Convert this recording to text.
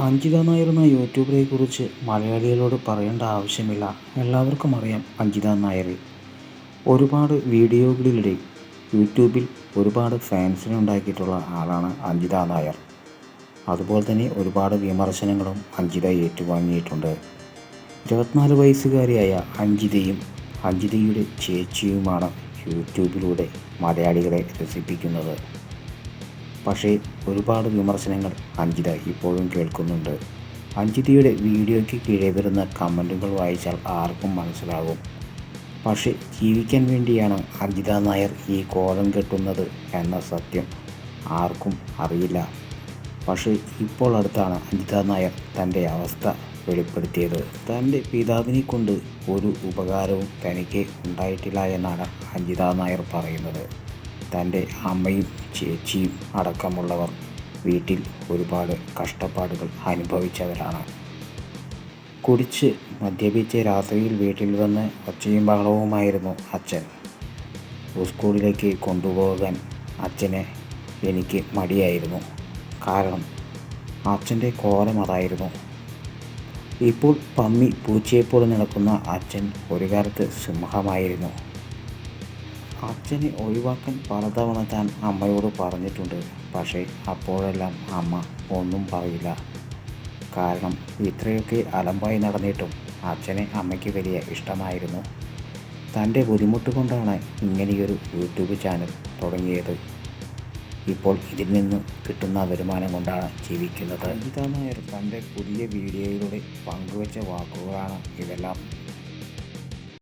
അഞ്ജിത നായർ എന്ന യൂട്യൂബറെക്കുറിച്ച് മലയാളികളോട് പറയേണ്ട ആവശ്യമില്ല. എല്ലാവർക്കും അറിയാം അഞ്ജിത നായരെ. ഒരുപാട് വീഡിയോകളിലൂടെ യൂട്യൂബിൽ ഒരുപാട് ഫാൻസിനെ ഉണ്ടാക്കിയിട്ടുള്ള ആളാണ് അഞ്ജിത നായർ. അതുപോലെ തന്നെ ഒരുപാട് വിമർശനങ്ങളും അഞ്ജിത ഏറ്റുവാങ്ങിയിട്ടുണ്ട്. 24 വയസ്സുകാരിയായ അഞ്ജിതയും അഞ്ജിതയുടെ ചേച്ചിയുമാണ് യൂട്യൂബിലൂടെ മലയാളികളെ രസിപ്പിക്കുന്നത്. പക്ഷേ ഒരുപാട് വിമർശനങ്ങൾ അഞ്ജിത ഇപ്പോഴും കേൾക്കുന്നുണ്ട്. അഞ്ജിതയുടെ വീഡിയോയ്ക്ക് കീഴെ വരുന്ന കമൻറ്റുകൾ വായിച്ചാൽ ആർക്കും മനസ്സിലാകും. പക്ഷേ ജീവിക്കാൻ വേണ്ടിയാണ് അഞ്ജിത നായർ ഈ കോലം കെട്ടുന്നത് എന്ന സത്യം ആർക്കും അറിയില്ല. പക്ഷേ ഇപ്പോൾ അടുത്താണ് അഞ്ജിത നായർ തൻ്റെ അവസ്ഥ വെളിപ്പെടുത്തിയത്. തൻ്റെ പിതാവിനെ കൊണ്ട് ഒരു ഉപകാരവും തനിക്ക് ഉണ്ടായിട്ടില്ല എന്നാണ് അഞ്ജിത നായർ പറയുന്നത്. തൻ്റെ അമ്മയും ചേച്ചിയും അടക്കമുള്ളവർ വീട്ടിൽ ഒരുപാട് കഷ്ടപ്പാടുകൾ അനുഭവിച്ചവരാണ്. കുടിച്ച് മദ്യപിച്ച് രാത്രിയിൽ വീട്ടിൽ വന്ന് ഒച്ചയും ബഹളവുമായിരുന്നു അച്ഛൻ. സ്കൂളിലേക്ക് കൊണ്ടുപോകാൻ അച്ഛനെ എനിക്ക് മടിയായിരുന്നു. കാരണം അച്ഛൻ്റെ കോലം അതായിരുന്നു. ഇപ്പോൾ പമ്മി പൂച്ചയെപ്പോലെ നടക്കുന്ന അച്ഛൻ ഒരു കാലത്ത് സിംഹമായിരുന്നു. അച്ഛനെ ഒഴിവാക്കാൻ പലതവണ താൻ അമ്മയോട് പറഞ്ഞിട്ടുണ്ട്. പക്ഷേ അപ്പോഴെല്ലാം അമ്മ ഒന്നും പറയില്ല. കാരണം ഇത്രയൊക്കെ അലമ്പായി നടന്നിട്ടും അച്ഛനെ അമ്മയ്ക്ക് വലിയ ഇഷ്ടമായിരുന്നു. തൻ്റെ ബുദ്ധിമുട്ട് കൊണ്ടാണ് ഇങ്ങനെയൊരു യൂട്യൂബ് ചാനൽ തുടങ്ങിയത്. ഇപ്പോൾ ഇതിൽ നിന്ന് കിട്ടുന്ന വരുമാനം കൊണ്ടാണ് ജീവിക്കുന്നത്. അഞ്ജിത നായർ തൻ്റെ പുതിയ വീഡിയോയിലൂടെ പങ്കുവച്ച വാക്കുകളാണ് ഇതെല്ലാം.